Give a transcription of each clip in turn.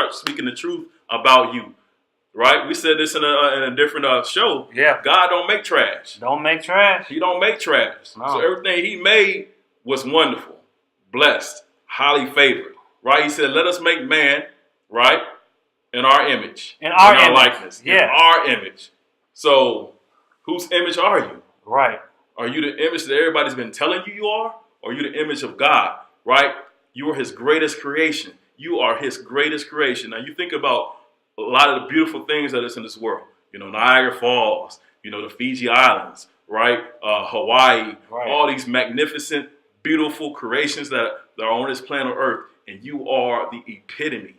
start speaking the truth about you. Right? We said this in a different show. Yeah. God don't make trash. Don't make trash. He don't make trash. No. So everything he made was wonderful, blessed, highly favored. Right? He said, let us make man, right, in our image. In our image. likeness. Yeah. In our image. So whose image are you? Right. Are you the image that everybody's been telling you are? Or are you the image of God? Right? You are his greatest creation. You are his greatest creation. Now you think about a lot of the beautiful things that is in this world. You know, Niagara Falls, you know, the Fiji Islands, right? Hawaii, right. All these magnificent, beautiful creations that are on this planet Earth. And you are the epitome,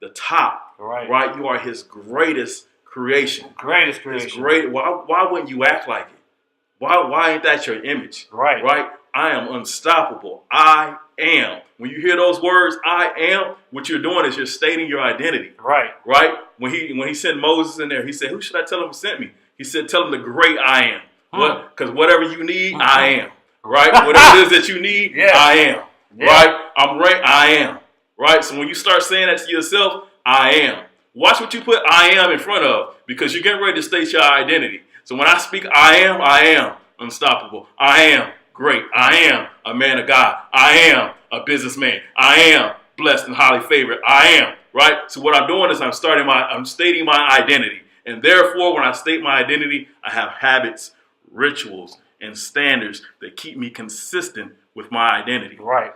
the top, right? You are his greatest creation. Greatest creation. His great. Why wouldn't you act like it? Why ain't that your image? Right. Right? I am unstoppable. I am. When you hear those words, I am, what you're doing is you're stating your identity. Right. Right? When he sent Moses in there, he said, who should I tell him who sent me? He said, tell him the great I am. What? Because whatever you need, I am. Right? Whatever it is that you need, I am. Yeah. Right? I'm right, I am. Right? So when you start saying that to yourself, I am. Watch what you put I am in front of, because you're getting ready to state your identity. So when I speak I am unstoppable. I am great. I am a man of God. I am a businessman. I am blessed and highly favored. I am. Right? So what I'm doing is I'm stating my identity. And therefore, when I state my identity, I have habits, rituals, and standards that keep me consistent with my identity. Right.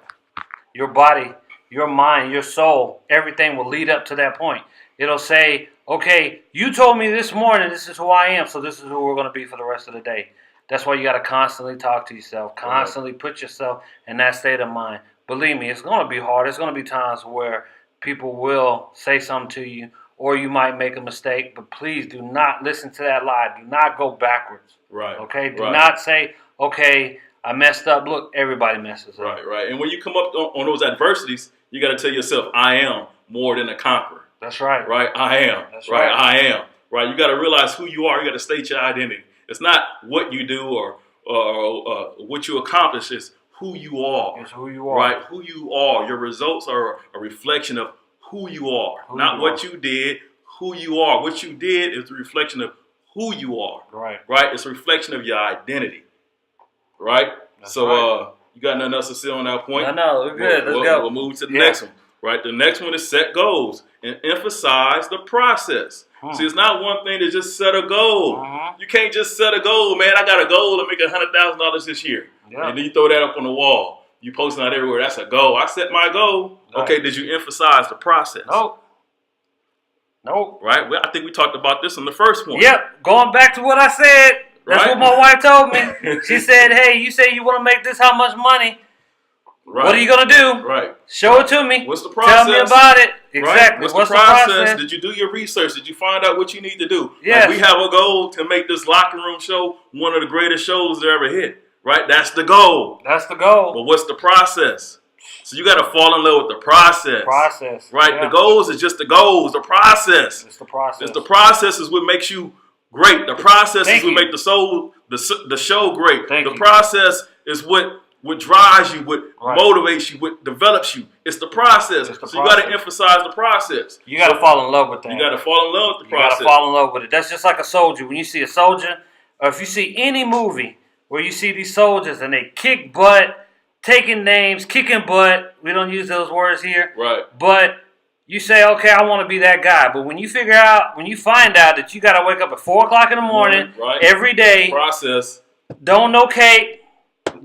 Your body, your mind, your soul, everything will lead up to that point. It'll say, okay, you told me this morning this is who I am, so this is who we're going to be for the rest of the day. That's why you got to constantly talk to yourself, constantly put yourself in that state of mind. Believe me, it's going to be hard. There's going to be times where people will say something to you, or you might make a mistake, but please do not listen to that lie. Do not go backwards. Right. Okay? Do not say, okay, I messed up. Look, everybody messes up. Right. And when you come up on those adversities, you got to tell yourself, I am more than a conqueror. That's right. Right? I am. That's right. I am. Right? You got to realize who you are. You got to state your identity. It's not what you do or what you accomplish. It's who you are. It's who you are. Right? Who you are. Your results are a reflection of who you are. Not what you did, who you are. What you did is a reflection of who you are. Right. Right? It's a reflection of your identity. Right? That's right. You got nothing else to say on that point? No, we're good. Let's go. We'll move to the next one. Right? The next one is set goals and emphasize the process. See, it's not one thing to just set a goal. You can't just set a goal, man. I got a goal to make $100,000 this year. Yeah. And then you throw that up on the wall. You posting out everywhere. That's a goal. I set my goal. Right. Okay, did you emphasize the process? Nope. Right? Well, I think we talked about this in the first one. Yep. Going back to what I said. That's what my wife told me. She said, hey, you say you want to make this how much money? Right. What are you going to do? Right. Show it to me. What's the process? Tell me about it. Exactly. Right. What's the process? Did you do your research? Did you find out what you need to do? Yes. Like we have a goal to make this locker room show one of the greatest shows that ever hit. Right? That's the goal. That's the goal. But what's the process? So you got to fall in love with the process. Right? Yeah. The goals is just the goals. The process. It's the process. It's the process is what makes you great. The process is what makes the show great. The process is what drives you, what motivates you, what develops you. It's the process. So you got to emphasize the process. You got to fall in love with that. You got to fall in love with the process. You got to fall in love with it. That's just like a soldier. When you see a soldier, or if you see any movie where you see these soldiers and they kick butt, taking names, kicking butt. We don't use those words here. Right. But you say, okay, I want to be that guy. But when you find out that you got to wake up at 4 o'clock in the morning every day. Process. Don't no cake.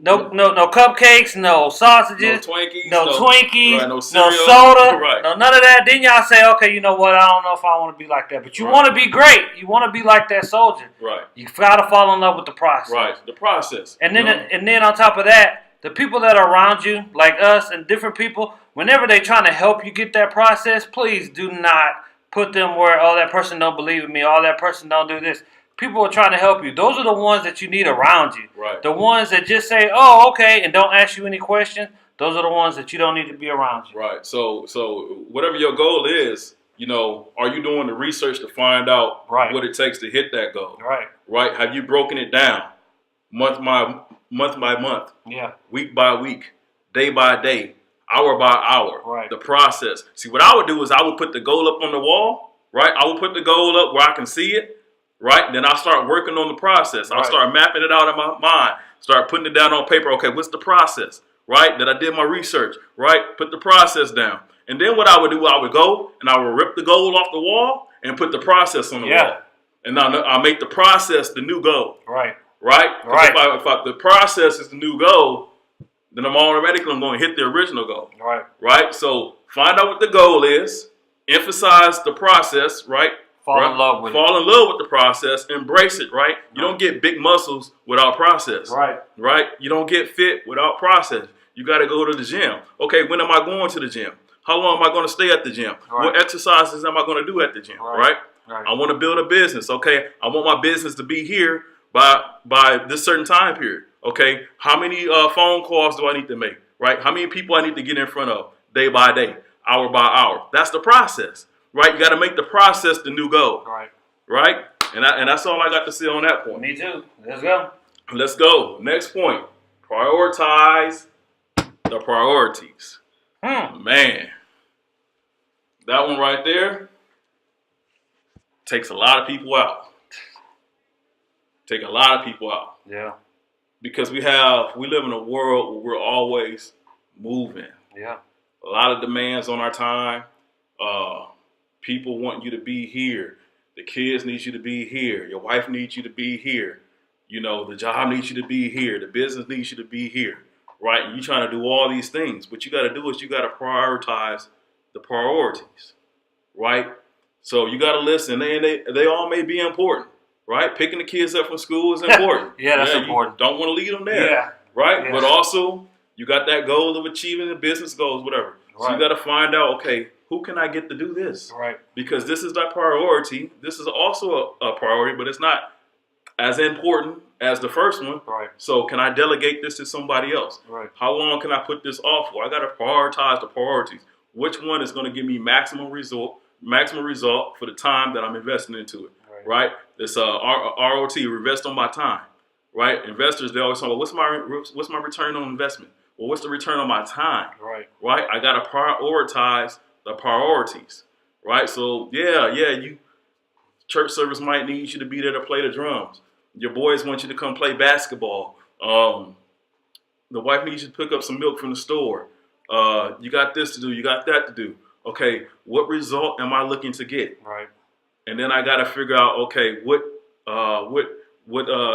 No cupcakes, no sausages, no Twinkies, no soda, no none of that. Then y'all say, okay, you know what? I don't know if I want to be like that. But you want to be great. You want to be like that soldier. Right. You got to fall in love with the process. Right. The process. And then on top of that, the people that are around you, like us and different people, whenever they're trying to help you get that process, please do not put them where, oh, that person don't believe in me, oh, that person don't do this. People are trying to help you. Those are the ones that you need around you. Right. The ones that just say, oh, okay, and don't ask you any questions. Those are the ones that you don't need to be around you. Right. So whatever your goal is, are you doing the research to find out what it takes to hit that goal? Right. Right. Have you broken it down month by month? Yeah. Week by week, day by day, hour by hour, the process. See, what I would do is I would put the goal up on the wall, right? I would put the goal up where I can see it, right? Then I'll start working on the process. I'll start mapping it out in my mind, start putting it down on paper. Okay, what's the process, right? That I did my research, right? Put the process down. And then what I would do, I would go and I would rip the goal off the wall and put the process on the wall. And I'll make the process the new goal. Right. If the process is the new goal, then I'm going to hit the original goal. Right. So find out what the goal is, emphasize the process, right? Fall in love with the process, embrace it, right? You don't get big muscles without process. Right. You don't get fit without process. You got to go to the gym. Okay, when am I going to the gym? How long am I going to stay at the gym? What exercises am I going to do at the gym? Right. I want to build a business. Okay, I want my business to be here by this certain time period. Okay, how many phone calls do I need to make? Right, how many people I need to get in front of day by day, hour by hour? That's the process. Right, you got to make the process the new goal. Right, and that's all I got to say on that point. Me too. Let's go. Next point: prioritize the priorities. Man, that one right there takes a lot of people out. Yeah. Because we live in a world where we're always moving. Yeah. A lot of demands on our time. People want you to be here. The kids need you to be here. Your wife needs you to be here. You know, the job needs you to be here. The business needs you to be here. Right? And you're trying to do all these things. What you got to do is you got to prioritize the priorities. Right? So you got to listen. They all may be important. Right? Picking the kids up from school is important. That's important. You don't want to leave them there. Yeah. Right? Yeah. But also, you got that goal of achieving the business goals, whatever. Right. So you got to find out, okay, who can I get to do this? Right. Because this is that priority. This is also a priority, but it's not as important as the first one. Right. So can I delegate this to somebody else? Right. How long can I put this off for? I got to prioritize the priorities. Which one is going to give me maximum result for the time that I'm investing into it? Right? It's ROT, invest on my time. Right? Investors, they always talk about what's my return on investment? Well, what's the return on my time? Right? I got to prioritize the priorities. Right? So you church service might need you to be there to play the drums. Your boys want you to come play basketball. The wife needs you to pick up some milk from the store. You got this to do. You got that to do. Okay, what result am I looking to get? Right. And then I got to figure out, okay, what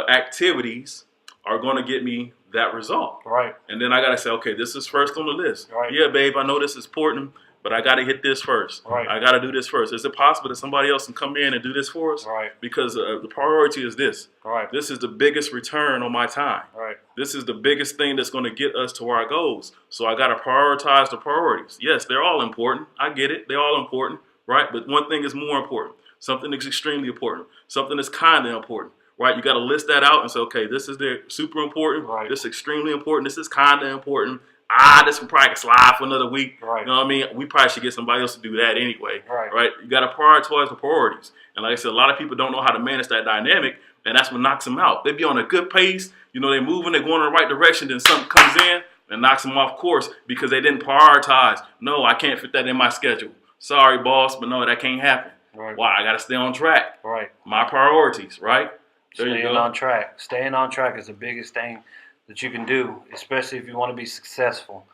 activities are going to get me that result? Right. And then I got to say, okay, this is first on the list. Right. Yeah, babe, I know this is important, but I got to hit this first. Right. I got to do this first. Is it possible that somebody else can come in and do this for us? Right. Because the priority is this. Right. This is the biggest return on my time. Right. This is the biggest thing that's going to get us to our goals. So I got to prioritize the priorities. Yes, they're all important. I get it. They're all important. Right. But one thing is more important. Something that's extremely important. Something that's kind of important. Right. You got to list that out and say, okay, this is the super important. Right. This is extremely important. This is kind of important. This one probably can slide for another week. Right. You know what I mean? We probably should get somebody else to do that anyway. Right. You got to prioritize the priorities. And like I said, a lot of people don't know how to manage that dynamic, and that's what knocks them out. They be on a good pace. You know, they're moving, they're going in the right direction, then something comes in and knocks them off course because they didn't prioritize. No, I can't fit that in my schedule. Sorry, boss, but no, that can't happen. Right. Why? I got to stay on track. Right. My priorities, right? Staying on track. Staying on track is the biggest thing that you can do, especially if you want to be successful.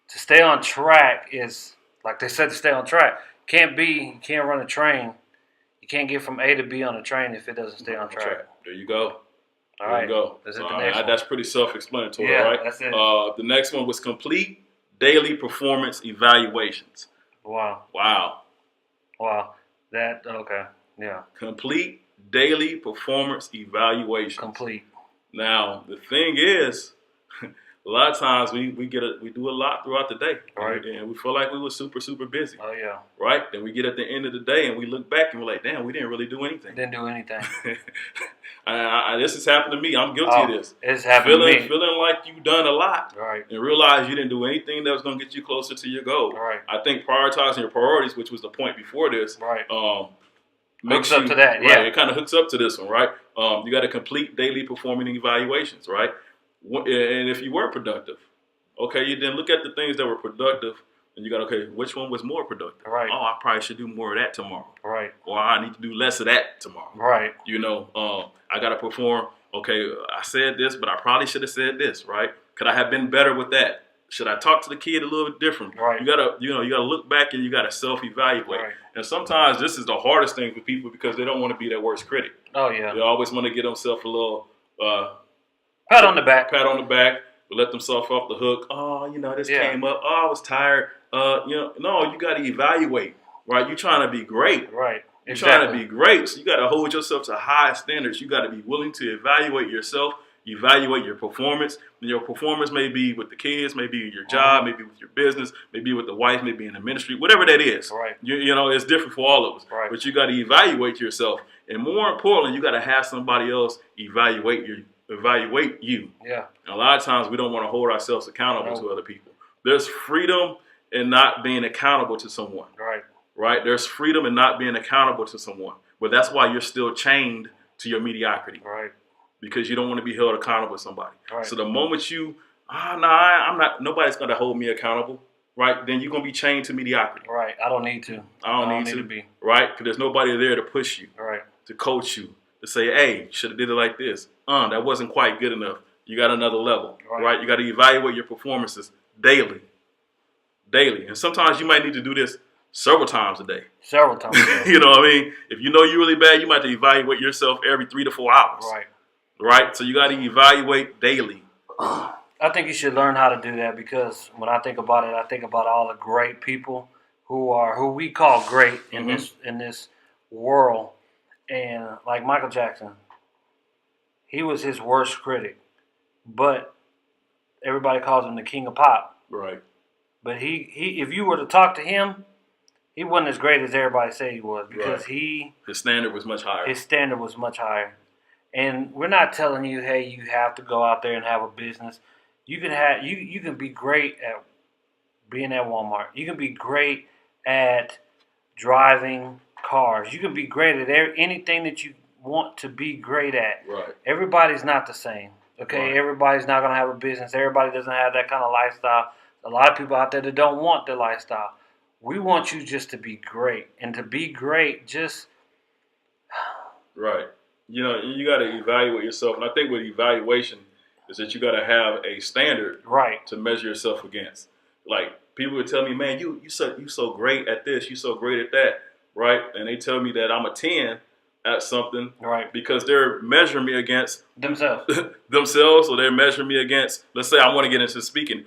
To stay on track is, like they said, to stay on track. You can't run a train. You can't get from A to B on a train if it doesn't stay on track. There you go. All right. You go. That's pretty self-explanatory, right? That's it. The next one was complete daily performance evaluations. Wow. Okay. Yeah. Complete daily performance evaluations. Complete. Now, the thing is, a lot of times we do a lot throughout the day. Right. And we feel like we were super, super busy. Oh, yeah. Right? Then we get at the end of the day and we look back and we're like, damn, we didn't really do anything. Didn't do anything. This has happened to me. I'm guilty of this. It's happened to me. Feeling like you've done a lot. Right. And realize you didn't do anything that was going to get you closer to your goal. Right. I think prioritizing your priorities, which was the point before this. Right. Hooks up to that, yeah. Right, it kind of hooks up to this one, right? You got to complete daily performing evaluations, right? And if you were productive, Okay, you then look at the things that were productive, and you got, okay, which one was more productive? Right. Oh, I probably should do more of that tomorrow. Right. Or I need to do less of that tomorrow. Right. You know, I got to perform. Okay, I said this, but I probably should have said this, right? Could I have been better with that? Should I talk to the kid a little bit different? Right. You gotta look back and you gotta self-evaluate. Right. And sometimes this is the hardest thing for people because they don't want to be their worst critic. Oh yeah. They always want to give themselves a little pat on the back. Pat on the back. Let themselves off the hook. Oh, this came up. Oh, I was tired. No, you got to evaluate. Right? You're trying to be great. Right. You're trying to be great. So you got to hold yourself to high standards. You got to be willing to evaluate yourself, evaluate your performance. And your performance may be with the kids, maybe your job, maybe with your business, maybe with the wife, maybe in the ministry, whatever that is. Right. It's different for all of us. Right. But you got to evaluate yourself. And more importantly, you got to have somebody else evaluate you. Yeah. And a lot of times we don't want to hold ourselves accountable to other people. There's freedom in not being accountable to someone. Right. Right? There's freedom in not being accountable to someone. But that's why you're still chained to your mediocrity. Right. Because you don't want to be held accountable to somebody. Right. So the moment I'm not, nobody's going to hold me accountable, right? Then you're going to be chained to mediocrity. Right. I don't need to. I don't need to be. Right? Because there's nobody there to push you. Right. To coach you. To say, hey, you should have did it like this. That wasn't quite good enough. You got another level. Right? You got to evaluate your performances daily. And sometimes you might need to do this several times a day. Several times a day. You know what I mean? If you know you're really bad, you might have to evaluate yourself every 3 to 4 hours. Right? So you got to evaluate daily. I think you should learn how to do that because when I think about it, I think about all the great people who we call great in this world. And like Michael Jackson, he was his worst critic, but everybody calls him the king of pop. Right. But he if you were to talk to him, he wasn't as great as everybody said he was because his standard was much higher. His standard was much higher. And we're not telling you, hey, you have to go out there and have a business. You can be great at being at Walmart. You can be great at driving cars. You can be great at anything that you want to be great at. Right. Everybody's not the same. Okay, Right. Everybody's not going to have a business. Everybody doesn't have that kind of lifestyle. A lot of people out there that don't want the lifestyle. We want you just to be great. And to be great, just... Right. You got to evaluate yourself. And I think with evaluation is that you got to have a standard to measure yourself against. Like, people would tell me, man, you so great at this. You so great at that. Right? And they tell me that I'm a 10 at something because they're measuring me against themselves. Or they're measuring me against, let's say I want to get into speaking.